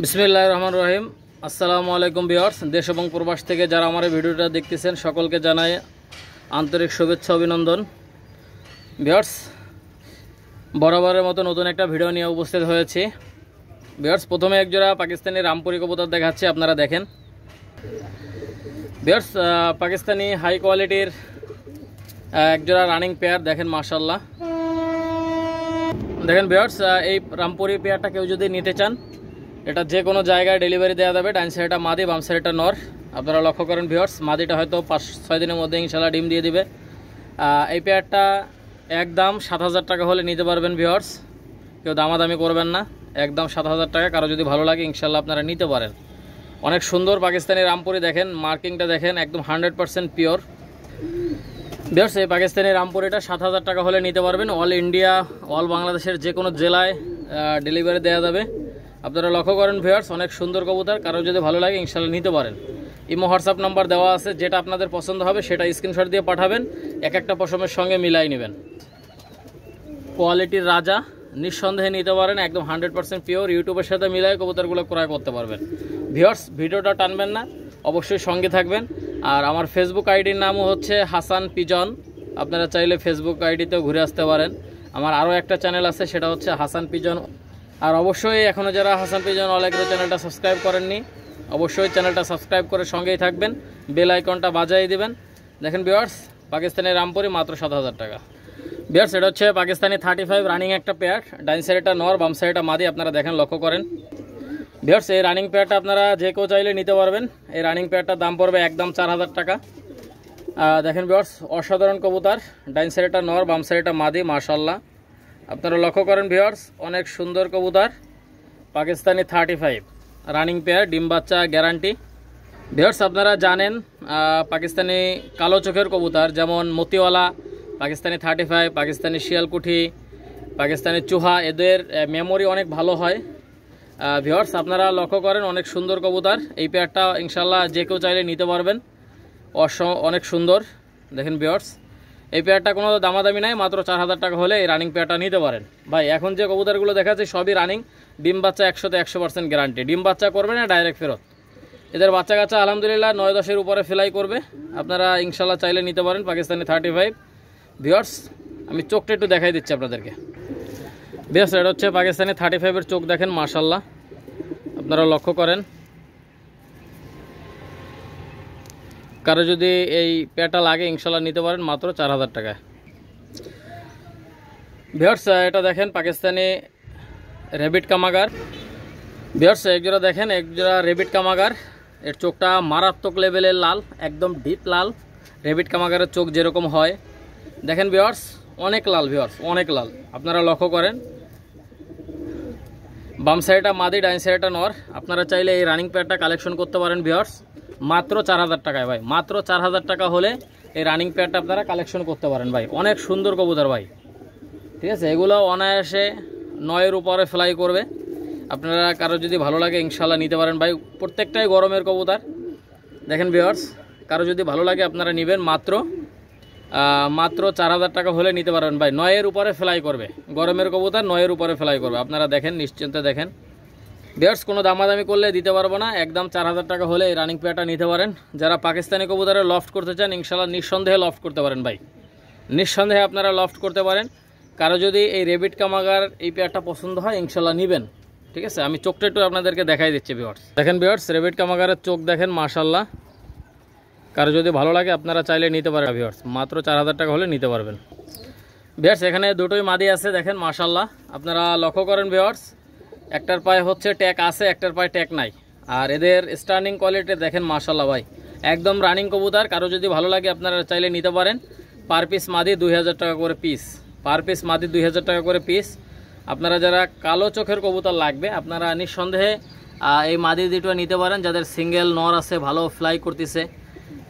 বিসমিল্লাহির রহমানির রহিম। আসসালামু আলাইকুম ভিউয়ার্স, দেশ এবং প্রবাস থেকে যারা আমার এই ভিডিওটা দেখতেছেন সকলকে জানাই আন্তরিক শুভেচ্ছা অভিনন্দন। ভিউয়ার্স, বরাবরের মতো নতুন একটা ভিডিও নিয়ে উপস্থিত হয়েছি। ভিউয়ার্স, প্রথমে একজোড়া পাকিস্তানি রামপুরি কবুতর দেখাচ্ছি, আপনারা দেখেন। ভিউয়ার্স, পাকিস্তানি হাই কোয়ালিটির একজোড়া রানিং পেয়ার দেখেন, মাশাআল্লাহ। দেখেন ভিউয়ার্স, এই রামপুরি পেয়ারটা কেউ যদি নিতে চান, এটা যে কোনো জায়গায় ডেলিভারি দেওয়া যাবে। ডাইন সাইডটা মাদি, বাম সাইডটা নর। আপনারা লক্ষ্য করেন ভিউয়ার্স, মাদিটা হয়তো 5-6 দিনের মধ্যে ইনশাল্লাহ ডিম দিয়ে দিবে। এই পেয়ারটা একদম 7,000 টাকা হলে নিতে পারবেন ভিউয়ার্স, কেউ দামাদামি করবেন না, একদম 7,000 টাকা। কারো যদি ভালো লাগে ইনশাল্লাহ আপনারা নিতে পারেন। অনেক সুন্দর পাকিস্তানি রামপুরি দেখেন, মার্কিংটা দেখেন, একদম 100% পিওর। ভিউয়ার্স, এই পাকিস্তানি রামপুরিটা 7,000 টাকা হলে নিতে পারবেন। অল ইন্ডিয়া, অল বাংলাদেশের যে কোনো জেলায় ডেলিভারি দেওয়া যাবে। আপনারা লক্ষ্য করেন ভিউয়ার্স, অনেক সুন্দর কবুতর। কারো যদি ভালো লাগে ইনশাল্লাহ নিতে পারেন। ইমো হোয়াটসঅ্যাপ নাম্বার দেওয়া আছে, যেটা আপনাদের পছন্দ হবে সেটা স্ক্রিনশট দিয়ে পাঠাবেন, এক একটা পশমের সঙ্গে মিলাই নেবেন। কোয়ালিটির রাজা, নিঃসন্দেহে নিতে পারেন, একদম 100% পিওর। ইউটিউবের সাথে মিলাই কবুতরগুলো ক্রয় করতে পারবেন। ভিউয়ার্স, ভিডিওটা টানবেন না, অবশ্যই সঙ্গে থাকবেন। আর আমার ফেসবুক আইডির নামও হচ্ছে হাসান পিজন। আপনারা চাইলে ফেসবুক আইডিতেও ঘুরে আসতে পারেন। আমার আরও একটা চ্যানেল আছে, সেটা হচ্ছে হাসান পিজন। আর অবশ্যই এখনও যারা হাসান পিজন অল এগ্রো চ্যানেলটা সাবস্ক্রাইব করেননি, অবশ্যই চ্যানেলটা সাবস্ক্রাইব করে সঙ্গেই থাকবেন, বেল আইকনটা বাজাই দিবেন। দেখেন ভিউয়ার্স, পাকিস্তানি রামপুরি মাত্র 7,000 টাকা। ভিউয়ার্স, এটা হচ্ছে পাকিস্তানি 35 রানিং একটা পেয়ার। ডাইন সাইডটা নর, বাম সাইডটা মাদি। আপনারা দেখেন, লক্ষ্য করেন ভিউয়ার্স, এই রানিং পেয়ারটা আপনারা যে কেউ চাইলে নিতে পারবেন। এই রানিং পেয়ারটার দাম পড়বে একদম 4,000 টাকা। দেখেন ভিউয়ার্স, অসাধারণ কবুতর। ডাইন সাইডটা নর, বাম সাইডটা মাদি, মাশাআল্লাহ। আপনারা লক্ষ্য করেন ভিউয়ার্স, অনেক সুন্দর কবুতর। পাকিস্তানি 35 রানিং পেয়ার, ডিম বাচ্চা গ্যারান্টি। ভিউয়ার্স, আপনারা জানেন পাকিস্তানি কালো চোখের কবুতর যেমন মতিওয়ালা, পাকিস্তানি 35, পাকিস্তানি শিয়ালকুঠি, পাকিস্তানি চুহা, এদের মেমোরি অনেক ভালো হয়। ভিউয়ার্স, আপনারা লক্ষ্য করেন, অনেক সুন্দর কবুতর। এই পেয়ারটা ইনশাল্লাহ যে কেউ চাইলে নিতে পারবেন, অনেক সুন্দর। দেখেন ভিউয়ার্স, এই পেয়ারটা কোনো দামাদামি নাই, মাত্র 4,000 টাকা হলে এই রানিং পেয়ারটা নিতে পারেন। ভাই, এখন যে কবুতরগুলো দেখাচ্ছি সবই রানিং, ডিম বাচ্চা 100% গ্যারান্টি। ডিম বাচ্চা করবে না, ডাইরেক্ট ফেরত। এদের বাচ্চা কাচ্চা আলহামদুলিল্লাহ 9-10-এর উপরে ফ্লাই করবে। আপনারা ইনশাল্লাহ চাইলে নিতে পারেন পাকিস্তানি 35। ভিউয়ার্স, আমি চোখটা একটু দেখাই দিচ্ছি আপনাদেরকে। ভিউয়ার্স, এটা হচ্ছে পাকিস্তানি 35-এর চোখ, দেখেন মাশাআল্লাহ। আপনারা লক্ষ্য করেন। কারো যদি এই পেয়ারটা লাগে ইনশাল্লাহ নিতে পারেন মাত্র 4,000 টাকায়। ভিউয়ার্স, এটা দেখেন পাকিস্তানি রেবিট কামাগার। ভিউয়ার্স, একজোড়া দেখেন, একজোড়া রেবিট কামাগার। এর চোখটা মারাত্মক লেভেলের লাল, একদম ডিপ লাল। রেবিট কামাগারের চোখ যেরকম হয় দেখেন ভিউয়ার্স, অনেক লাল। ভিউয়ার্স, অনেক লাল। আপনারা লক্ষ্য করেন, বাম সাইডটা মাদি, ডাইন সাইডটা নর। আপনারা চাইলে এই রানিং পেয়ারটা কালেকশন করতে পারেন ভিউয়ার্স, মাত্র 4,000 টাকায়। ভাই, মাত্র 4,000 টাকা হলে এই রানিং পেয়ারটা আপনারা কালেকশন করতে পারেন। ভাই, অনেক সুন্দর কবুতর ভাই, ঠিক আছে। এগুলো অনায়াসে 9-এর উপরে ফ্লাই করবে। আপনারা কারো যদি ভালো লাগে ইনশাল্লাহ নিতে পারেন। ভাই, প্রত্যেকটাই গরমের কবুতর। দেখেন ভিউয়ার্স, কারো যদি ভালো লাগে আপনারা নেবেন, মাত্র 4,000 টাকা হলে নিতে পারবেন। ভাই, 9-এর উপরে ফ্লাই করবে, গরমের কবুতর 9-এর উপরে ফ্লাই করবে। আপনারা দেখেন, নিশ্চিন্তে দেখেন। ভিউয়ার্স, কোনো দামাদামি করলে দিতে পারবো না, একদম 4,000 টাকা হলে এই রানিং পেয়ারটা নিতে পারেন। যারা পাকিস্তানি কবুতরে লফট করতে চান ইনশাল্লাহ নিঃসন্দেহে লফট করতে পারেন। ভাই, নিঃসন্দেহে আপনারা লফট করতে পারেন। কারো যদি এই রেবিট কামাগার এই পেয়ারটা পছন্দ হয় ইনশাল্লাহ নেবেন, ঠিক আছে। আমি চোখটা একটু আপনাদেরকে দেখাই দিচ্ছি ভিউয়ার্স। দেখেন ভিউয়ার্স, রেবিট কামাগারের চোখ দেখেন মাশাআল্লাহ। কারো যদি ভালো লাগে আপনারা চাইলে নিতে পারেন ভিউয়ার্স, মাত্র 4,000 টাকা হলে নিতে পারবেন। ভিউয়ার্স, এখানে দুটোই মাদি আছে, দেখেন মাশাআল্লাহ। আপনারা লক্ষ্য করেন ভিউয়ার্স, একটার পায়ে হচ্ছে ট্যাগ আছে, একটার পায়ে ট্যাগ নাই। আর এদের স্টার্নিং কোয়ালিটি দেখেন মাশাআল্লাহ। ভাই, একদম রানিং কবুতর। কারো যদি ভালো লাগে আপনারা চাইলে নিতে পারেন। পার পিস মাদি 2,000 টাকা করে পিস, পার পিস মাদি 2,000 টাকা করে পিস। আপনারা যারা কালো চোখের কবুতর লাগবে আপনারা নিঃসন্দেহে এই মাদি দুটো নিতে পারেন, যাদের সিঙ্গেল নর আছে, ভালো ফ্লাই করতেছে।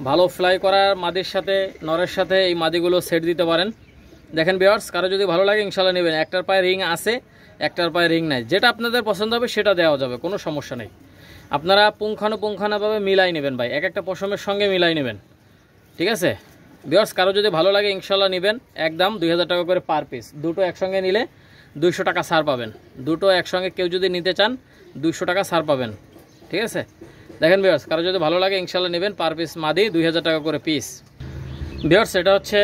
ভালো ফ্লাই করার মাদির সাথে নরের সাথে এই মাদিগুলো সেট দিতে পারেন। দেখেন ভিউয়ার্স, কারো যদি ভালো লাগে ইনশাল্লাহ নেবেন। একটার পায়ে রিং আছে, একটার পায়ে রিং নাই। যেটা আপনাদের পছন্দ হবে সেটা দেওয়া যাবে, কোনো সমস্যা নেই। আপনারা পুঙ্খানুপুঙ্খানুভাবে মিলাই নেবেন ভাই, এক একটা পশমের সঙ্গে মিলাই নেবেন, ঠিক আছে। ভিউয়ার্স, কারো যদি ভালো লাগে ইনশাল্লাহ নেবেন, একদম 2,000 টাকা করে পার পিস। দুটো একসঙ্গে নিলে 200 টাকা ছাড় পাবেন। দুটো একসঙ্গে কেউ যদি নিতে চান 200 টাকা ছাড় পাবেন, ঠিক আছে। দেখেন ভিউয়ার্স, কারো যদি ভালো লাগে ইনশাল্লাহ নেবেন। পার পিস মাদি 2000 টাকা করে পিস। ভিউয়ার্স, এটা হচ্ছে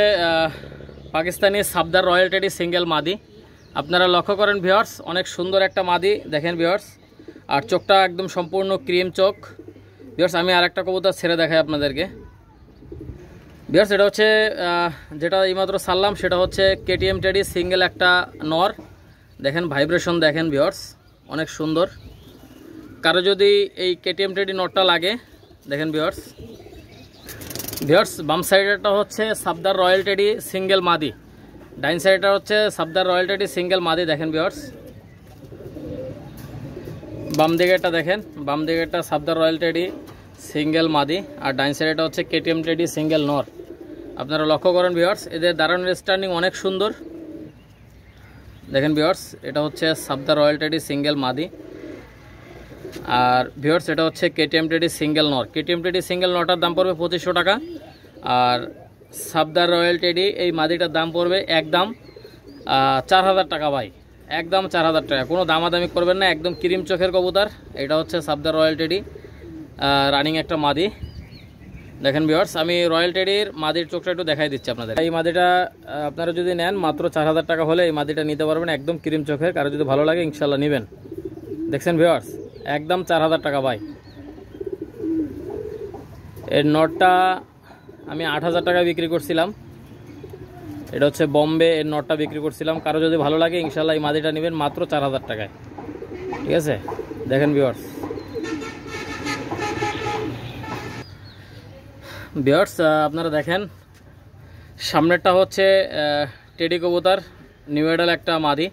পাকিস্তানি সাবদার রয়্যাল টেডি সিঙ্গেল মাদি। আপনারা লক্ষ্য করেন ভিউয়ার্স, অনেক সুন্দর একটা মাদি। দেখেন ভিউয়ার্স, আর চোখটা একদম সম্পূর্ণ ক্রিম চোখ। ভিউয়ার্স, আমি আরেকটা কবুতর ছেড়ে দেখাই আপনাদেরকে। ভিউয়ার্স, এটা হচ্ছে যেটা এইমাত্র ছাড়লাম, সেটা হচ্ছে কেটিএম টেডি সিঙ্গেল একটা নর। দেখেন ভাইব্রেশন দেখেন ভিউয়ার্স, অনেক সুন্দর। কারো যদি এই কেটিএম টেডি নটটা লাগে, দেখেন ভিউয়ার্স। ভিউয়ার্স, বাম সাইডেরটা হচ্ছে সাবদার রয়্যাল টেডি সিঙ্গেল মাদি, ডাইন সাইডটা হচ্ছে সাবদার রয়্যাল টেডি সিঙ্গেল মাদি। দেখেন ভিউয়ার্স, বাম দিকেরটা দেখেন, বাম দিকেরটা সাবদার রয়্যাল টেডি সিঙ্গেল মাদি, আর ডাইন সাইডটা হচ্ছে কেটিএম টেডি সিঙ্গেল নর। আপনারা লক্ষ্য করেন ভিউয়ার্স, এদের দাঁড়ানোর স্ট্যান্ডিং অনেক সুন্দর। দেখেন ভিউয়ার্স, এটা হচ্ছে সাবদার রয়্যাল টেডি সিঙ্গেল মাদি, আর ভিউয়ার্স এটা হচ্ছে কেটিএম টেডি সিঙ্গেল নর। কেটিএম টেডি সিঙ্গেল নটার দাম পড়বে 2500 টাকা, আর সাবদার রয়্যাল টেডি এই মাদিটার দাম পড়বে একদম 4000 টাকা ভাই, একদম 4000 টাকা। কোনো দামাদামি করবেন না, একদম ক্রিম চোখের কবুতর। এটা হচ্ছে সাবদার রয়্যাল টেডি রানিং একটা মাদি। দেখেন ভিউয়ার্স, আমি রয়্যাল টেডির মাদির চোখটা একটু দেখাই দিচ্ছি আপনাদের। এই মাদিটা আপনারা যদি নেন মাত্র 4000 টাকা হলে এই মাদিটা নিতে পারবেন, একদম ক্রিম চোখের। কারো যদি ভালো লাগে ইনশাল্লাহ নেবেন। দেখছেন ভিউয়ার্স, একদম 4000 টাকা ভাই। এর নটটা আমি 8000 টাকা বিক্রি করছিলাম। এটা হচ্ছে বম্বে, এর নটটা বিক্রি করছিলাম। কারো যদি ভালো লাগে ইনশাল্লাহ এই মাদিটা নেবেন মাত্র 4000 টাকায়, ঠিক আছে। দেখেন ভিউয়ার্স, ভিউয়ার্স আপনারা দেখেন, সামনেরটা হচ্ছে টেডি কবুতর নিউ এডাল একটা মাদি।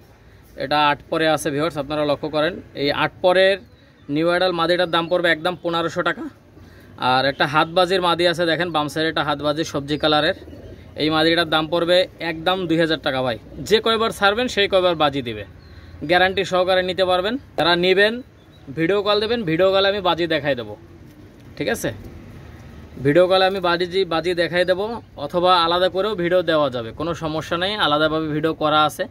এটা 8 পরে আছে ভিউয়ার্স, আপনারা লক্ষ্য করেন। এই 8 পরের নিউ এডাল মাদিটার দাম পড়বে একদম 1500 টাকা। আর একটা হাতবাজির মাদি আছে, দেখেন বাম সাইডে একটা হাতবাজি সবজি কালারের। এই মাদিটার দাম পড়বে একদম 2000 টাকা ভাই। যে কয়বার ছাড়বেন সেই কয়বার বাজি দিবে, গ্যারান্টি সহকারে নিতে পারবেন। যারা নেবেন ভিডিও কল দেবেন, ভিডিও কলে আমি বাজি দেখাই দেবো, ঠিক আছে। ভিডিও কলে আমি বাজি দেখাই দেবো, অথবা আলাদা করেও ভিডিও দেওয়া যাবে, কোনো সমস্যা নেই, আলাদাভাবে ভিডিও করা আছে।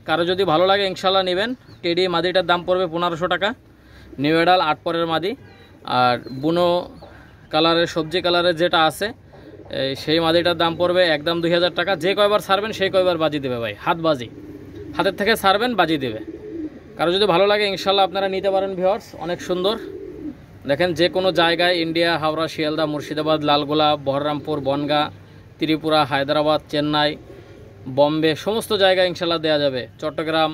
কারো যদি ভালো লাগে ইনশাল্লাহ নেবেন। টেডি মাদিটার দাম পড়বে 1500 টাকা, নিউ এডাল 8 পরের মাদি। আর বুনো কালারের সবজি কালারের যেটা আছে সেই মাদিটার দাম পড়বে একদম 2000 টাকা। যে কয়বার ছাড়বেন সেই কয়বার বাজি দেবে ভাই, হাতবাজি, হাতের থেকে ছাড়বেন বাজি দেবে। কারো যদি ভালো লাগে ইনশাল্লাহ আপনারা নিতে পারেন ভিউয়ার্স, অনেক সুন্দর। দেখেন, যে কোনো জায়গায় ইন্ডিয়া, হাওড়া, শিয়ালদা, মুর্শিদাবাদ, লালগোলা, বহরমপুর, বনগাঁ, ত্রিপুরা, হায়দ্রাবাদ, চেন্নাই, বম্বে, সমস্ত জায়গায় ইনশাল্লাহ দেওয়া যাবে। চট্টগ্রাম,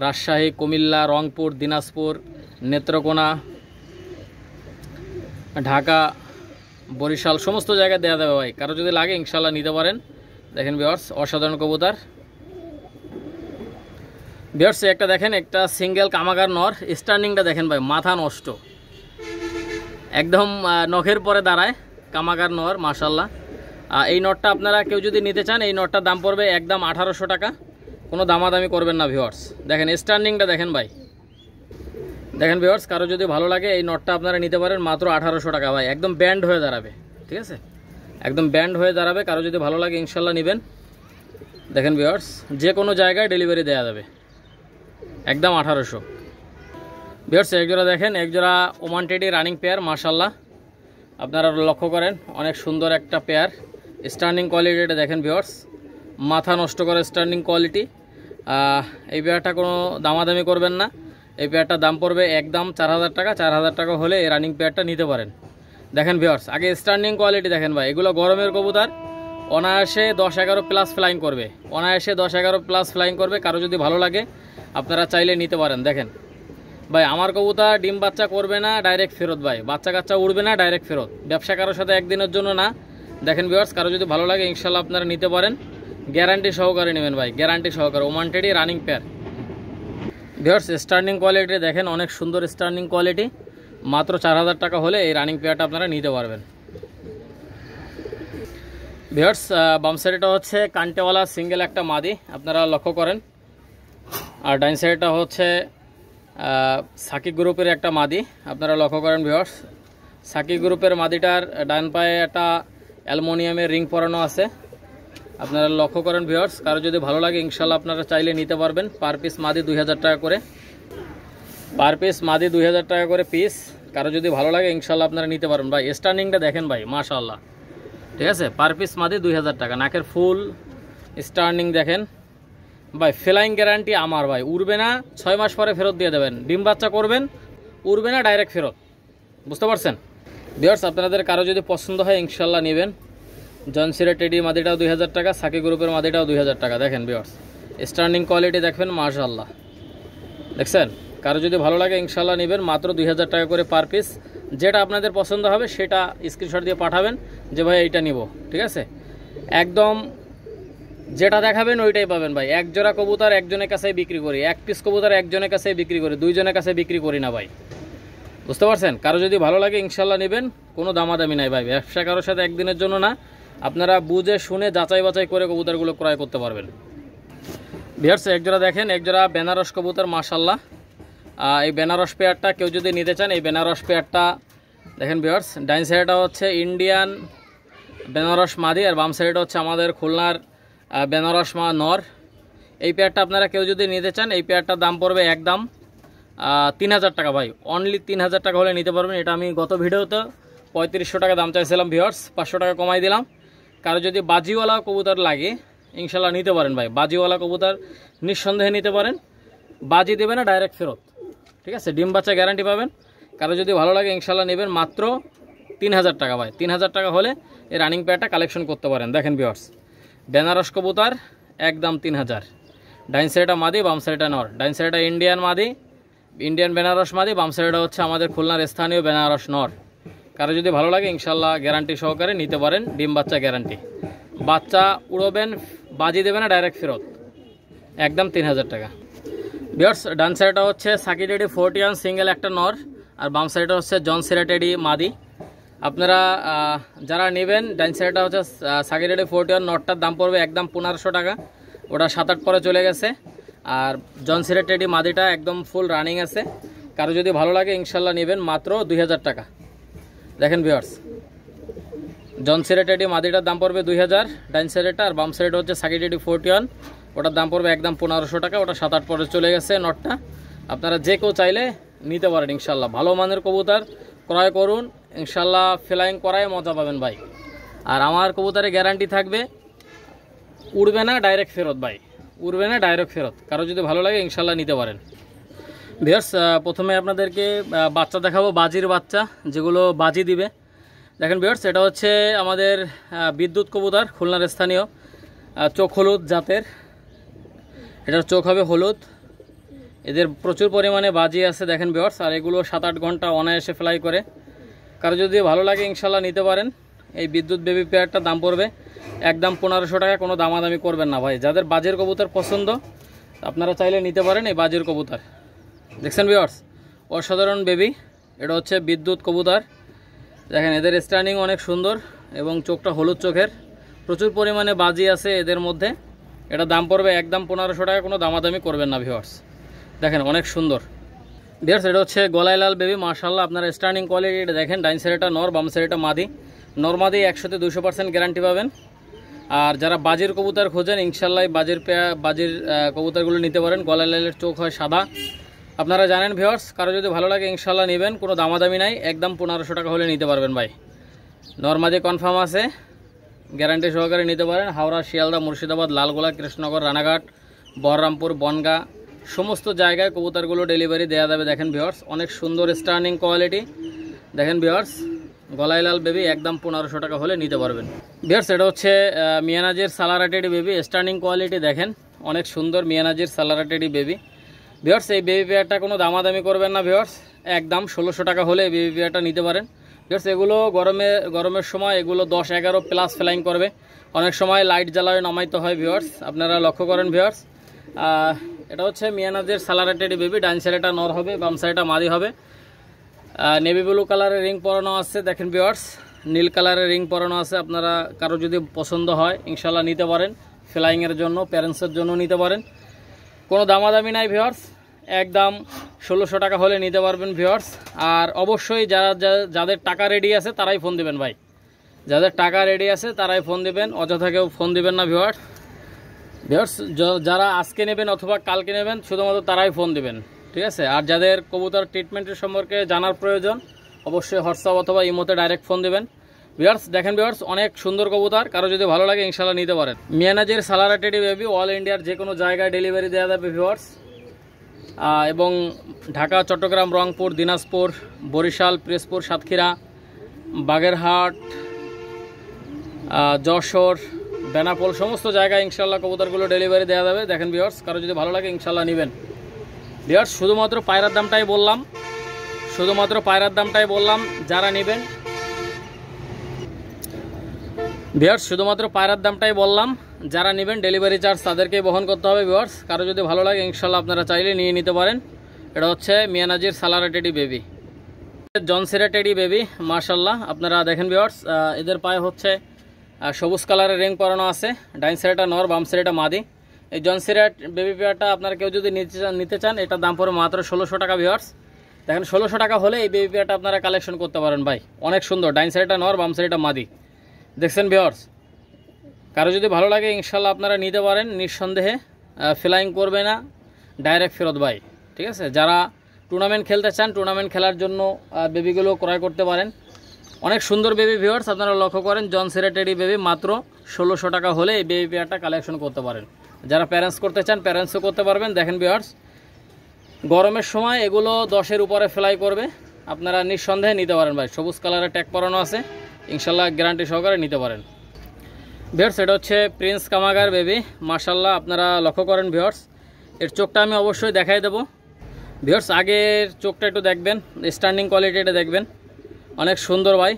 রাজশাহী, কুমিল্লা, রংপুর, দিনাজপুর, নেত্রকোনা, ঢাকা, বরিশাল, সমস্ত জায়গায় দেওয়া যাবে ভাই। কারো যদি লাগে ইনশাল্লাহ নিতে পারেন। দেখেন ভিউয়ার্স, অসাধারণ কবুতর। ভিউয়ার্স একটা দেখেন, একটা সিঙ্গেল কামাগার নর। স্ট্যান্ডিংটা দেখেন ভাই, মাথা নষ্ট, একদম নখের পরে দাঁড়ায়, কামাগার নর মাশাল্লাহ। এই নটটা আপনারা কেউ যদি নিতে চান, এই নটটার দাম পড়বে একদম 1800 টাকা। কোনো দামাদামি করবেন না ভিউয়ার্স। দেখেন স্ট্যান্ডিংটা দেখেন ভাই, দেখেন ভিউয়ার্স, কারো যদি ভালো লাগে এই নটটা আপনারা নিতে পারেন মাত্র 1800 টাকা ভাই। একদম ব্যান্ড হয়ে দাঁড়াবে, ঠিক আছে, একদম ব্যান্ড হয়ে দাঁড়াবে। কারো যদি ভালো লাগে ইনশাল্লাহ নেবেন। দেখেন ভিউয়ার্স, যে কোনো জায়গায় ডেলিভারি দেওয়া যাবে, একদম 1800। ভিউয়ার্স একজোড়া দেখেন, একজোড়া ওমান টেডি রানিং পেয়ার মাশাল্লাহ। আপনারা লক্ষ্য করেন, অনেক সুন্দর একটা পেয়ার। স্ট্যান্ডিং কোয়ালিটিটা দেখেন ভিউয়ার্স, মাথা নষ্ট করে স্ট্যান্ডিং কোয়ালিটি। এই পেয়ারটা কোনো দামাদামি করবেন না। এই পেয়ারটার দাম পড়বে একদম 4000 টাকা। 4000 টাকা হলে এই রানিং পেয়ারটা নিতে পারেন। দেখেন ভিউয়ার্স, আগে স্ট্যান্ডিং কোয়ালিটি দেখেন ভাই। এগুলো গরমের কবুতর, অনায়াসে 10-11 প্লাস ফ্লাইং করবে, অনায়াসে 10-11 প্লাস ফ্লাইং করবে। কারো যদি ভালো লাগে আপনারা চাইলে নিতে পারেন। দেখেন ভাই, আমার কবুতর ডিম বাচ্চা করবে না, ডাইরেক্ট ফেরত ভাই, বাচ্চা কাচ্চা উড়বে না, ডাইরেক্ট ফেরত। ব্যবসা কারোর সাথে একদিনের জন্য না। দেখেন ভিউয়ার্স, কারো যদি ভালো লাগে ইনশাল্লাহ আপনারা নিতে পারেন, গ্যারান্টি সহকারে নেবেন ভাই, গ্যারান্টি সহকারে। Oman teddy running pair. Viewers standing quality দেখেন, অনেক সুন্দর স্ট্যান্ডিং কোয়ালিটি। মাত্র 4000 টাকা হলে এই রানিং পেয়ারটা আপনারা নিতে পারবেন। ভিউয়ার্স বাম সাইডটা হচ্ছে কান্টেওয়ালা সিঙ্গেল একটা মাদি, আপনারা লক্ষ্য করেন। আর ডাইন সাইডটা হচ্ছে সাকি গ্রুপের একটা মাদি, আপনারা লক্ষ্য করেন ভিউয়ার্স। সাকি গ্রুপের মাদিটার ডান পায়ে একটা অ্যালুমিনিয়ামের রিং পরানো আছে, আপনারা লক্ষ্য করেন ভিউয়ার্স। কারো যদি ভালো লাগে ইনশাল্লাহ আপনারা চাইলে নিতে পারবেন। পার পিস মাদি 2000 টাকা করে। পার পিস মাদি 2000 টাকা করে পিস। কারো যদি ভালো লাগে ইনশাল্লাহ আপনারা নিতে পারেন ভাই। স্টার্নিংটা দেখেন ভাই, মাশাআল্লাহ, ঠিক আছে। পার পিস মাদি 2000 টাকা। নাকের ফুল স্টার্নিং দেখেন ভাই, ফ্লাইং গ্যারান্টি আমার ভাই। উড়বে না, 6 মাস পরে ফেরত দিয়ে দেবেন। ডিম বাচ্চা করবেন, উড়বে না, ডাইরেক্ট ফেরত। বুঝতে পারছেন ভিউয়ার্স? আপনাদের কারো যদি পছন্দ হয় ইনশাল্লাহ নেবেন। জনসিরা টেডি মাদিটাও 2000 টাকা, সাকি গ্রুপের মাদিটাও 2000 টাকা। দেখেন ভিউয়ার্স, স্টার্নিং কোয়ালিটি দেখবেন, মাশাআল্লাহ, দেখছেন? কারো যদি ভালো লাগে ইনশাল্লাহ নেবেন। মাত্র 2000 টাকা করে পার পিস। যেটা আপনাদের পছন্দ হবে সেটা স্ক্রিনশট দিয়ে পাঠাবেন যে ভাই এইটা নিব, ঠিক আছে? একদম যেটা দেখাবেন ওইটাই পাবেন ভাই। এক জোড়া কবুতর একজনের কাছেই বিক্রি করি, এক পিস কবুতর একজনের কাছেই বিক্রি করি, দুইজনের কাছে বিক্রি করি না ভাই। বুঝতে পারছেন? কারো যদি ভালো লাগে ইনশাল্লাহ নেবেন, কোনো দামাদামি নাই ভাই। ব্যবসা কারোর সাথে একদিনের জন্য না, আপনারা বুঝে শুনে যাচাই বাছাই করে কবুতরগুলো ক্রয় করতে পারবেন। ভিউয়ার্স, এক জোড়া দেখেন, এক জোড়া বেনারস কবুতর, মাশাআল্লাহ। এই বেনারস পেয়ারটা কেউ যদি নিতে চান, এই বেনারস পেয়ারটা দেখেন ভিউয়ার্স। ডাইন সাইডটা হচ্ছে ইন্ডিয়ান বেনারস মাদি, আর বাম সাইডটা হচ্ছে আমাদের খুলনার বেনারস মা নর। এই পেয়ারটা আপনারা কেউ যদি নিতে চান, এই পেয়ারটার দাম পড়বে একদম 3000 টাকা ভাই। অনলি 3000 টাকা হলে নিতে পারবেন। এটা আমি গত ভিডিওতে 3500 টাকা দাম চাইছিলাম ভিউয়ার্স, 500 টাকা কমাই দিলাম। কারো যদি বাজিওয়ালা কবুতর লাগে ইনশাল্লাহ নিতে পারেন ভাই। বাজিওয়ালা কবুতর নিঃসন্দেহে নিতে পারেন। বাজি দেবে না, ডাইরেক্ট ফেরত, ঠিক আছে? ডিম বাচ্চা গ্যারান্টি পাবেন। কারো যদি ভালো লাগে ইনশাল্লাহ নেবেন। মাত্র 3000 টাকা ভাই। 3000 টাকা হলে এই রানিং পেয়ারটা কালেকশন করতে পারেন। দেখেন ভিউয়ার্স, বেনারস কবুতর একদম 3000। ডাইন সাইডটা মাদি, বাম সাইডটা নর। ডাইন সাইডটা ইন্ডিয়ান মাদি, ইন্ডিয়ান বেনারস মাদি, বাম সাইডটা হচ্ছে আমাদের খুলনার স্থানীয় বেনারস নর। কারো যদি ভালো লাগে ইনশাল্লাহ গ্যারান্টি সহকারে নিতে পারেন। ডিম বাচ্চা গ্যারান্টি। বাচ্চা উড়বেন, বাজি দেবে না, ডাইরেক্ট ফেরত, একদম 3000 টাকা। ভিউয়ার্স, ডান সাইডটা হচ্ছে সাকি টেডি 40 সিঙ্গেল একটা নর, আর বাম সাইডটা হচ্ছে জনসিরা টেডি মাদি। আপনারা যারা নেবেন, ডাইন সাইডটা হচ্ছে সাকি টেডি 40 নটটার দাম পড়বে একদম 1500 টাকা। ওটা 7-8 পরে চলে গেছে। আর জনসিরা টেডি মাদিটা একদম ফুল রানিং আছে। কারো যদি ভালো লাগে ইনশাল্লাহ নেবেন। মাত্র 2000 টাকা। দেখেন ভিউয়ার্স, জনসিরা টেডি মাদিটার দাম পড়বে 2000 ডাইন সাইডটা, আর বাম সাইডে হচ্ছে সাকি টেডি 41, ওটার দাম পড়বে একদম 1500 টাকা। ওটা 7-8 পরে চলে গেছে নটটা। আপনারা যে কেউ চাইলে নিতে পারেন ইনশাল্লাহ। ভালো মানের কবুতর ক্রয় করুন ইনশাল্লাহ। ফ্লাইং করায় মজা পাবেন ভাই। আর আমার কবুতরে গ্যারান্টি থাকবে, উড়বে না, ডাইরেক্ট ফেরত ভাই। উড়বে না, ডাইরেক্ট ফেরত। কারো যদি ভালো লাগে ইনশাল্লাহ নিতে পারেন। ভিউয়ার্স, প্রথমে আপনাদেরকে বাচ্চা দেখাবো, বাজির বাচ্চা যেগুলো বাজি দিবে। দেখেন ভিউয়ার্স, এটা হচ্ছে আমাদের বিদ্যুৎ কবুতর, খুলনার স্থানীয়, চোখ হলুদ জাতের। এটার চোখ হবে হলুদ। এদের প্রচুর পরিমাণে বাজি আছে দেখেন ভিউয়ার্স। আর এগুলো 7-8 ঘন্টা অনায়াসে ফ্লাই করে। কারো যদি ভালো লাগে ইনশাল্লাহ নিতে পারেন। এই বিদ্যুৎ বেবি পেয়ারটার দাম পড়বে একদম 1500 টাকা। কোনো দামাদামি করবেন না ভাই। যাদের বাজির কবুতর পছন্দ আপনারা চাইলে নিতে পারেন এই বাজির কবুতর। দেখছেন ভিউয়ার্স, অসাধারণ বেবি। এটা হচ্ছে বিদ্যুৎ কবুতর। দেখেন এদের স্ট্যান্ডিং অনেক সুন্দর এবং চোখটা হলুদ চোখের। প্রচুর পরিমাণে বাজি আছে এদের মধ্যে। এটা দাম পড়বে একদম 1500 টাকা। কোনো দামাদামি করবেন না ভিউয়ার্স। দেখেন অনেক সুন্দর ভিউয়ার্স। এটা হচ্ছে গলায় লাল বেবি, মাশাআল্লাহ। আপনারা স্ট্যান্ডিং কোয়ালিটি এটা দেখেন। ডাইন সাইডটা নর, বাম সাইডটা মাদি। নর মাদি 100-200% গ্যারান্টি পাবেন। আর যারা বাজির কবুতর খোঁজেন ইনশাল্লাহ বাজির কবুতরগুলো নিতে পারেন। গলায় লালের চোখ হয় সাদা। আপনারা জানেন ভিউয়ার্স। কারো যদি ভালো লাগে ইনশাল্লাহ নেবেন। কোনো দামাদামি নাই, একদম 1500 টাকা হলে নিতে পারবেন ভাই। নর মাদি কনফার্ম আছে, গ্যারান্টি সহকারে নিতে পারেন। হাওড়া, শিয়ালদা, মুর্শিদাবাদ, লালগোলা, কৃষ্ণনগর, রানাঘাট, বহরমপুর, বনগাঁ সমস্ত জায়গায় কবুতরগুলো ডেলিভারি দেওয়া যাবে। দেখেন ভিউয়ার্স, অনেক সুন্দর স্টার্নিং কোয়ালিটি। দেখেন ভিউয়ার্স, গলায় লাল বেবি একদম 1500 টাকা হলে নিতে পারবেন। ভিউয়ার্স, এটা হচ্ছে মিয়ানাজির সালারাটেডি বেবি। স্টার্নিং কোয়ালিটি দেখেন অনেক সুন্দর। মিয়ানাজির সালারাটেডি বেবি। ভিউয়ার্স, এই বেবি পেয়ারটা কোনো দামাদামি করবেন না ভিউয়ার্স। একদম 1600 টাকা হলে এই বেবি পেয়ারটা নিতে পারেন। ভিউয়ার্স, এগুলো গরমের সময় এগুলো 10-11 প্লাস ফ্লাইং করবে। অনেক সময় লাইট জ্বালায় নামাইতে হয় ভিউয়ার্স, আপনারা লক্ষ্য করেন ভিউয়ার্স। এটা হচ্ছে মিয়ানাজির সালারাটেডি বেবি। ডাইন সাইডটা নর হবে, বাম সাইডটা মাদি হবে। নেভি ব্লু কালারের রিং পরানো আছে দেখেন ভিউয়ার্স। নীল কালারের রিং পরানো আছে। আপনারা কারো যদি পছন্দ হয় ইনশাল্লাহ নিতে পারেন। ফ্লাইংয়ের জন্য, প্যারেন্টসের জন্য নিতে পারেন। কোনো দামাদামি নাই ভিউয়ার্স। একদম 1600 টাকা হলে নিতে পারবেন ভিউয়ার্স। আর অবশ্যই যাদের টাকা রেডি আছে তারাই ফোন দিবেন ভাই। যাদের টাকা রেডি আছে তারাই ফোন দিবেন, অযথা কেউ ফোন দিবেন না ভিউয়ার্স। যারা আজকে নেবেন অথবা কালকে নেবেন শুধুমাত্র তারাই ফোন দিবেন, ঠিক আছে। আর যাদের কবুতর ট্রিটমেন্টের সম্পর্কে জানার প্রয়োজন অবশ্যই হোয়াটসঅ্যাপ অথবা ইমোতে ডাইরেক্ট ফোন দেবেন। ভিউয়ার্স দেখেন ভিউয়ার্স, অনেক সুন্দর কবুতর, কারো যদি ভালো লাগে ইনশাল্লাহ নিতে পারেন। মিয়ানাজির সালারা টেডি বেবি অল ইন্ডিয়ার যে কোনো জায়গায় ডেলিভারি দেওয়া যাবে ভিউয়ার্স, এবং ঢাকা, চট্টগ্রাম, রংপুর, দিনাজপুর, বরিশাল, পিরোজপুর, সাতক্ষীরা, বাগেরহাট, যশোর, বেনাপোল সমস্ত জায়গায় ইনশাল্লাহ কবুতরগুলো ডেলিভারি দেওয়া যাবে। দেখেন ভিউয়ার্স, কারো যদি ভালো লাগে ইনশাল্লাহ নেবেন। ভিউয়ার্স শুধুমাত্র পায়রার দামটাই বললাম, শুধুমাত্র পায়রার দামটাই বললাম যারা নেবেন। ভিউয়ার্স শুধুমাত্র পায়রার দামটাই বললাম, যারা নেবেন ডেলিভারি চার্জ তাদেরকেই বহন করতে হবে। ভিউয়ার্স কারো যদি ভালো লাগে ইনশাল্লাহ আপনারা চাইলে নিয়ে নিতে পারেন। এটা হচ্ছে মিয়ানাজির সালারা টেডি বেবি, জনসিরা টেডি বেবি, মাশাল্লাহ। আপনারা দেখেন ভিউয়ার্স, এদের পায়ে হচ্ছে সবুজ কালারের রিং পরানো আছে। ডাইন সাইডটা নর, বাম সাইডটা মাদি। এই জনসিরা বেবি পেয়ারটা আপনারা কেউ যদি নিতে চান এটার দাম পড়ে মাত্র 1600 টাকা। ভিউয়ার্স দেখেন 1600 টাকা হলে এই বেবি পেয়ারটা আপনারা কালেকশন করতে পারেন ভাই, অনেক সুন্দর। ডাইন সাইডটা নর, বাম সাইডটা মাদি, দেখছেন ভিউয়ার্স। কারো যদি ভালো লাগে ইনশাল্লাহ আপনারা নিতে পারেন নিঃসন্দেহে। ফ্লাইং করবে না, ডাইরেক্ট ফেরত ভাই, ঠিক আছে। যারা টুর্নামেন্ট খেলতে চান টুর্নামেন্ট খেলার জন্য বেবিগুলো ক্রয় করতে পারেন। অনেক সুন্দর বেবি ভিউয়ার্স, আপনারা লক্ষ্য করেন জনসিরা টেডি বেবি মাত্র 1600 টাকা হলে এই বেবি পেয়ারটা কালেকশন করতে পারেন। যারা প্যারেন্টস করতে চান প্যারেন্টসও করতে পারবেন। দেখেন ভিউয়ার্স গরমের সময় এগুলো 10-এর উপরে ফ্লাই করবে, আপনারা নিঃসন্দেহে নিতে পারেন ভাই। সবুজ কালারের ট্যাগ পরানো আছে, ইনশাল্লাহ গ্যারান্টি সহকারে নিতে পারেন। ভিউয়ার্স এটা হচ্ছে প্রিন্স কামাগার বেবি, মাশাল্লাহ। আপনারা লক্ষ্য করেন ভিউয়ার্স, এর চোখটা আমি অবশ্যই দেখাই দেবো। ভিউয়ার্স আগের চোখটা একটু দেখবেন, স্ট্যান্ডিং কোয়ালিটিটা দেখবেন, অনেক সুন্দর ভাই।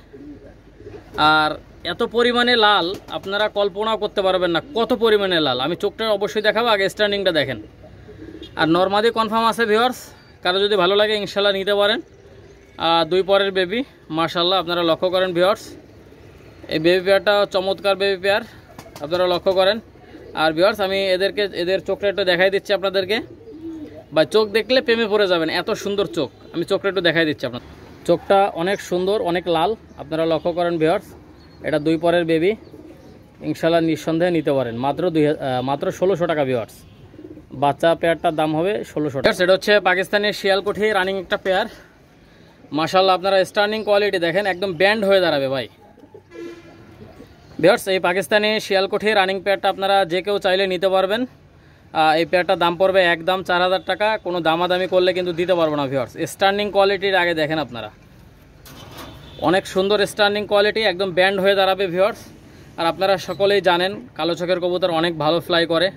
আর এত পরিমাণে লাল আপনারা কল্পনাও করতে পারবেন না কত পরিমাণে লাল। আমি চোখটা অবশ্যই দেখাবো, আগে স্ট্যান্ডিংটা দেখেন। আর নর্মাদি কনফার্ম আছে ভিউয়ার্স, কারো যদি ভালো লাগে ইনশাল্লাহ নিতে পারেন। 2 পরের বেবি, মাশাল্লাহ। আপনারা লক্ষ্য করেন ভিউয়ার্স, এই বেবি পেয়ারটা চমৎকার বেবি পেয়ার, আপনারা লক্ষ্য করেন। আর ভিউয়ার্স আমি এদের চোখটা একটু দেখাই দিচ্ছি আপনাদেরকে ভাই, চোখ দেখলে প্রেমে পড়ে যাবেন, এত সুন্দর চোখ। আমি চোখটা একটু দেখাই দিচ্ছি আপনার, চোখটা অনেক সুন্দর, অনেক লাল, আপনারা লক্ষ্য করেন ভিউয়ার্স। এটা 2 পরের বেবি, ইনশাল্লাহ নিঃসন্দেহে নিতে পারেন মাত্র 1600 টাকা ভিউয়ার্স। বাচ্চা পেয়ারটার দাম হবে 1600 টাকা। এটা হচ্ছে পাকিস্তানি শিয়ালকুঠি রানিং একটা পেয়ার, মাশাল্লাহ। আপনারা স্টার্নিং কোয়ালিটি দেখেন, একদম ব্যান্ড হয়ে দাঁড়াবে ভাই। ভিউয়ার্স এই পাকিস্তানি শিয়ালকুঠি রানিং পেয়ারটা আপনারা যে কেউ চাইলে নিতে পারবেন। এই পেয়ারটার দাম পড়বে একদম 4000 টাকা, কোনো দামাদামি করলে কিন্তু দিতে পারবো না ভিউয়ার্স। স্টার্নিং কোয়ালিটির আগে দেখেন আপনারা, অনেক সুন্দর স্টার্নিং কোয়ালিটি, একদম ব্যান্ড হয়ে দাঁড়াবে ভিউয়ার্স। আর আপনারা সকলেই জানেন কালো চোখের কবুতর অনেক ভালো ফ্লাই করে।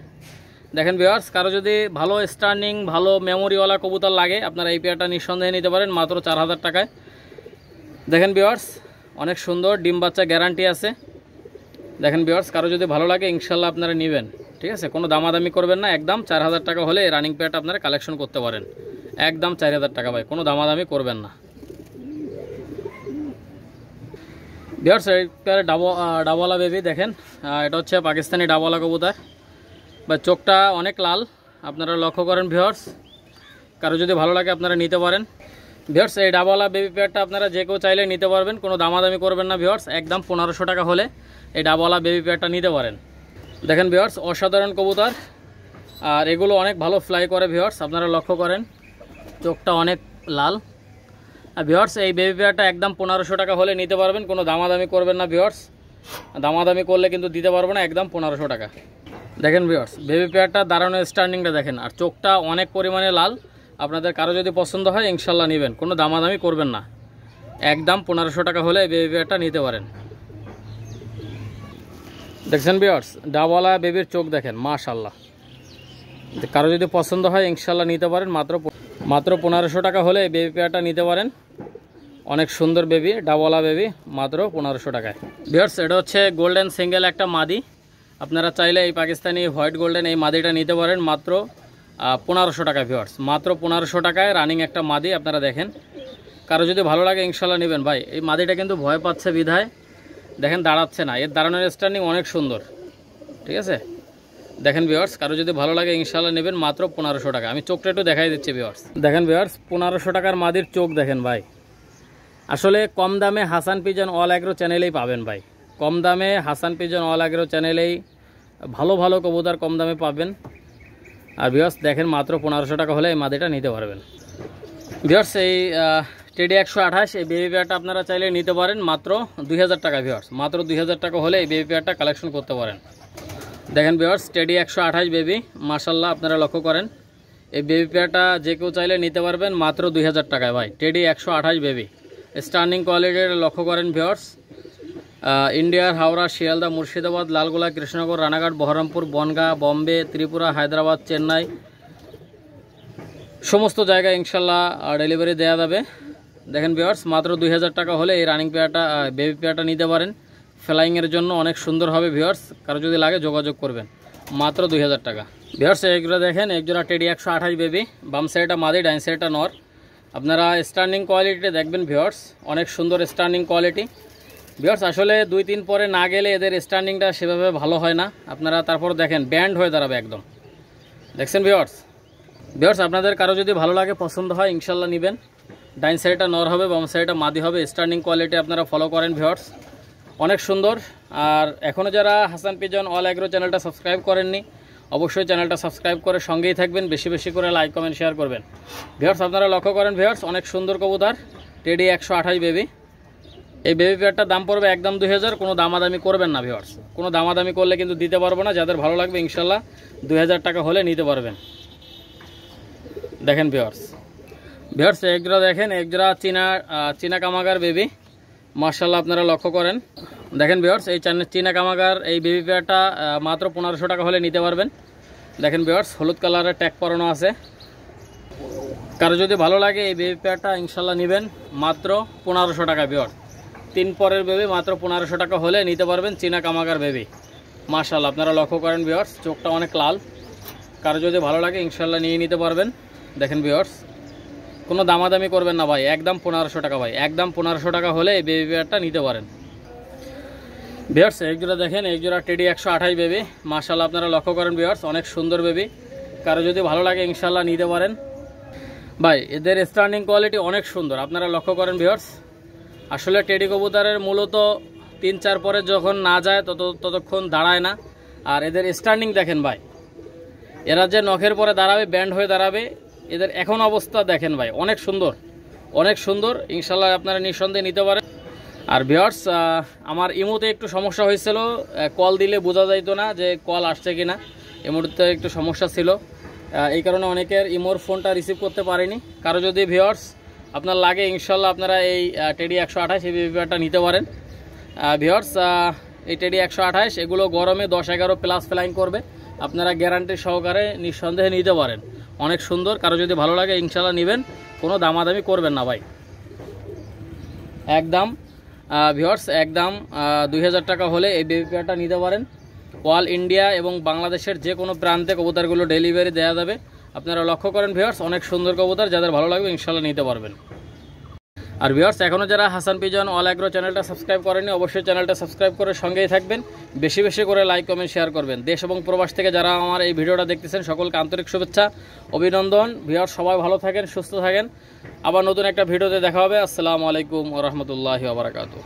দেখেন ভিউয়ার্স কারো যদি ভালো স্টার্নিং ভালো মেমোরিওয়ালা কবুতর লাগে আপনারা এই পেয়ারটা নিঃসন্দেহে নিতে পারেন মাত্র 4000 টাকায়। দেখেন ভিউয়ার্স অনেক সুন্দর, ডিম বাচ্চা গ্যারান্টি আছে। দেখেন ভিউয়ার্স কারো যদি ভালো লাগে ইনশাল্লাহ আপনারা নেবেন, ঠিক আছে। কোনো দামাদামি করবেন না, একদম 4000 টাকা হলে এই রানিং পেয়ারটা আপনারা কালেকশন করতে পারেন। একদম 4000 টাকা ভাই, কোনো দামাদামি করবেন না। ভিউয়ার্স এই পেয়ারে ডাবওয়ালা বেবি দেখেন, এটা হচ্ছে পাকিস্তানি ডাবওয়ালা কবুতর বা চোখটা অনেক লাল, আপনারা লক্ষ্য করেন ভিউয়ার্স। কারো যদি ভালো লাগে আপনারা নিতে পারেন। ভিউয়ার্স এই ডাবওয়ালা বেবি পেয়ারটা আপনারা যে কেউ চাইলে নিতে পারবেন, কোনো দামাদামি করবেন না ভিউয়ার্স। একদম 1500 টাকা হলে এই ডাবওয়ালা বেবি পেয়ারটা নিতে পারেন। দেখেন ভিউয়ার্স অসাধারণ কবুতর, আর এগুলো অনেক ভালো ফ্লাই করে ভিউয়ার্স, আপনারা লক্ষ্য করেন চোখটা অনেক লাল। আর ভিউয়ার্স এই বেবি পেয়ারটা একদম 1500 টাকা হলে নিতে পারবেন, কোনো দামাদামি করবেন না ভিউয়ার্স। দামাদামি করলে কিন্তু দিতে পারবো না, একদম 1500 টাকা। দেখেন ভিউয়ার্স বেবি পেয়ারটা দাঁড়ানোর স্ট্যান্ডিংটা দেখেন, আর চোখটা অনেক পরিমাণে লাল। আপনাদের কারো যদি পছন্দ হয় ইনশাল্লাহ নেবেন, কোনো দামাদামি করবেন না। একদম 1500 টাকা হলে বেবি পেয়ারটা নিতে পারেন। দেখছেন ভিউয়ার্স ডাবওয়ালা বেবির চোখ দেখেন, মাশাল্লাহ। কারো যদি পছন্দ হয় ইনশাল্লাহ নিতে পারেন, মাত্র 1500 টাকা হলে এই বেবি পেয়ারটা নিতে পারেন। অনেক সুন্দর বেবি, ডাবওয়ালা বেবি, মাত্র 1500 টাকায়। ভিউয়ার্স এটা হচ্ছে গোল্ডেন সিঙ্গেল একটা মাদি, আপনারা চাইলে এই পাকিস্তানি হোয়াইট গোল্ডেন এই মাদিটা নিতে পারেন মাত্র 1500 টাকা ভিউয়ার্স। মাত্র 1500 টাকায় রানিং একটা মাদি, আপনারা দেখেন। কারো যদি ভালো লাগে ইনশাল্লাহ নেবেন ভাই। এই মাদিটা কিন্তু ভয় পাচ্ছে বিধায় দেখেন দাঁড়াচ্ছে না, এর দাঁড়ানোর স্ট্যান্ডিং অনেক সুন্দর, ঠিক আছে। দেখেন ভিউয়ার্স কারো যদি ভালো লাগে ইনশাল্লাহ নেবেন মাত্র 1500 টাকা। আমি চোখটা একটু দেখাই দিচ্ছি ভিউয়ার্স। দেখেন ভিউয়ার্স 1500 টাকার মাদির চোখ দেখেন ভাই। আসলে কম দামে হাসান পিজন অল অ্যাগ্রো চ্যানেলেই পাবেন ভাই, কম দামে হাসান পিজন অল অ্যাগ্রো চ্যানেলেই ভালো ভালো কবুতর কম দামে পাবেন। আর ভিউয়ার্স দেখেন মাত্র 1500 টাকা হলে এই মাদিটা নিতে পারবেন। ভিউয়ার্স এই টেডি 128 এই বেবি পেয়ারটা আপনারা চাইলে নিতে পারেন মাত্র 2000 টাকা। ভিউয়ার্স মাত্র 2000 টাকা হলে এই বেবি পেয়ারটা কালেকশন করতে পারেন। দেখেন ভিউয়ার্স টেডি 128 বেবি, মাশাআল্লাহ আপনারা লক্ষ্য করেন এই বেবি পেয়ারটা যে কেউ চাইলে নিতে পারবেন মাত্র 2000 টাকায়। ভাই টেডি 128 বেবি স্টার্নিং কোয়ালিটির লক্ষ্য করেন ভিউয়ার্স। ইন্ডিয়ার হাওড়া, শিয়ালদা, মুর্শিদাবাদ, লালগোলা, কৃষ্ণনগর, রানাঘাট, বহরমপুর, বনগাঁ, বম্বে, ত্রিপুরা, হায়দ্রাবাদ, চেন্নাই সমস্ত জায়গায় ইনশাল্লাহ ডেলিভারি দেওয়া যাবে। দেখেন ভিউয়ার্স মাত্র 2000 টাকা হলে এই রানিং পেয়ারটা বেবি পেয়ারটা নিতে পারেন। ফ্লাইংয়ের জন্য অনেক সুন্দর হবে ভিউয়ার্স, কারো যদি লাগে যোগাযোগ করবেন মাত্র 2000 টাকা। ভিউয়ার্স এগুলো দেখেন একজোড়া টেডি 128 বেবি, বাম সাইডটা মাদি, ডাইন সাইডটা নর। আপনারা স্টার্নিং কোয়ালিটিটা দেখবেন ভিউয়ার্স, অনেক সুন্দর স্টার্নিং কোয়ালিটি। ভিউয়ার্স আসলে 2-3 পরে না গেলে এদের স্টার্নিংটা সেভাবে ভালো হয় না। আপনারা তারপর দেখেন ব্যান্ড হয়ে দাঁড়াবে একদম, দেখছেন ভিউয়ার্স। ভিউয়ার্স আপনাদের কারো যদি ভালো লাগে পছন্দ হয় ইনশাল্লাহ নেবেন। ডাইন সাইডটা নর হবে, বাম সাইডটা মাদি হবে। স্টার্নিং কোয়ালিটি আপনারা ফলো করেন ভিউয়ার্স, অনেক সুন্দর। আর এখনও যারা হাসান পিজন অল এগ্রো চ্যানেলটা সাবস্ক্রাইব করেননি অবশ্যই চ্যানেলটা সাবস্ক্রাইব করে সঙ্গেই থাকবেন, বেশি বেশি করে লাইক কমেন্ট শেয়ার করবেন। ভিউয়ার্স আপনারা লক্ষ্য করেন ভিউয়ার্স অনেক সুন্দর কবুতর টেডি 128 বেবি। এই বেবি পেয়ারটার দাম পড়বে একদম 2000, কোনো দামাদামি করবেন না ভিউয়ার্স, কোনো দামাদামি করলে কিন্তু দিতে পারবো না। যাদের ভালো লাগবে ইনশাল্লাহ 2000 টাকা হলে নিতে পারবেন। দেখেন ভিউয়ার্স একজোড়া দেখেন একজোড়া চীনা কামাগার বেবি, মাশাআল্লাহ আপনারা লক্ষ্য করেন। দেখেন ভিউয়ার্স এই চীনা কামাগার এই বেবি পেয়ারটা মাত্র 1500 টাকা হলে নিতে পারবেন। দেখেন ভিউয়ার্স হলুদ কালারের ট্যাগ পরানো আছে। কারো যদি ভালো লাগে এই বেবি পেয়ারটা ইনশাল্লাহ নেবেন মাত্র 1500 টাকা। ভিউয়ার্স 3 পরের বেবি মাত্র 1500 টাকা হলে নিতে পারবেন চীনা কামাগার বেবি, মাশাআল্লাহ আপনারা লক্ষ্য করেন ভিউয়ার্স চোখটা অনেক লাল। কারো যদি ভালো লাগে ইনশাল্লাহ নিয়ে নিতে পারবেন। দেখেন ভিউয়ার্স কোনো দামাদামি করবেন না ভাই, একদম 1500 টাকা ভাই, একদম 1500 টাকা হলে এই বেবি পেয়ারটা নিতে পারেন। ভিউয়ার্স একজোড়া দেখেন একজোড়া টেডি 128 বেবি, মাশাআল্লাহ আপনারা লক্ষ্য করেন ভিউয়ার্স অনেক সুন্দর বেবি। কারো যদি ভালো লাগে ইনশাল্লাহ নিতে পারেন। ভাই এদের স্টার্নিং কোয়ালিটি অনেক সুন্দর, আপনারা লক্ষ্য করেন ভিউয়ার্স। আসলে টেডি কবুতরের মূলত 3-4 পরে যখন না যায় ততক্ষণ দাঁড়ায় না। আর এদের স্টার্নিং দেখেন ভাই, এরা যে নখের পরে দাঁড়াবে ব্যান্ড হয়ে দাঁড়াবে, এদের এখন অবস্থা দেখেন ভাই অনেক সুন্দর, অনেক সুন্দর। ইনশাল্লাহ আপনারা নিঃসন্দেহে নিতে পারেন। আর ভিউয়ার্স আমার ইমোতে একটু সমস্যা হয়েছিল, কল দিলে বোঝা যাইতো না যে কল আসছে কিনা, এই মুহূর্তে একটু সমস্যা ছিল, এই কারণে অনেকের ইমোর ফোনটা রিসিভ করতে পারেনি। কারো যদি ভিউয়ার্স আপনার লাগে ইনশাল্লাহ আপনারা এই টেডি 128 এই বেবি পেয়ারটা নিতে পারেন। ভিউয়ার্স এই টেডি 128 এগুলো গরমে 10-11 প্লাস ফ্লাইং করবে, আপনারা গ্যারান্টি সহকারে নিঃসন্দেহে নিতে পারেন, অনেক সুন্দর। কারো যদি ভালো লাগে ইনশাল্লাহ নেবেন, কোনো দামাদামি করবেন না ভাই। একদম ভিউয়ার্স একদম 2000 টাকা হলে এই বেবি পেয়ারটা নিতে পারেন। অল ইন্ডিয়া এবং বাংলাদেশের যে কোনো প্রান্তে কবুতরগুলো ডেলিভারি দেওয়া যাবে। আপনারা লক্ষ্য করেন ভিউয়ার্স অনেক সুন্দর কবুতর, যাদের ভালো লাগবে ইনশাল্লাহ নিতে পারবেন। আর ভিউয়ার্স এখনও যারা হাসান পিজন অল এগ্রো চ্যানেলটা সাবস্ক্রাইব করেনি অবশ্যই চ্যানেলটা সাবস্ক্রাইব করে সঙ্গেই থাকবেন, বেশি বেশি করে লাইক কমেন্ট শেয়ার করবেন। দেশ এবং প্রবাস থেকে যারা আমার এই ভিডিওটা দেখতেছেন সকলকে আন্তরিক শুভেচ্ছা অভিনন্দন। ভিউয়ার্স সবাই ভালো থাকেন, সুস্থ থাকেন। আবার নতুন একটা ভিডিওতে দেখা হবে। আসসালামু আলাইকুম ওয়া রাহমাতুল্লাহি ওয়া বারাকাতুহু।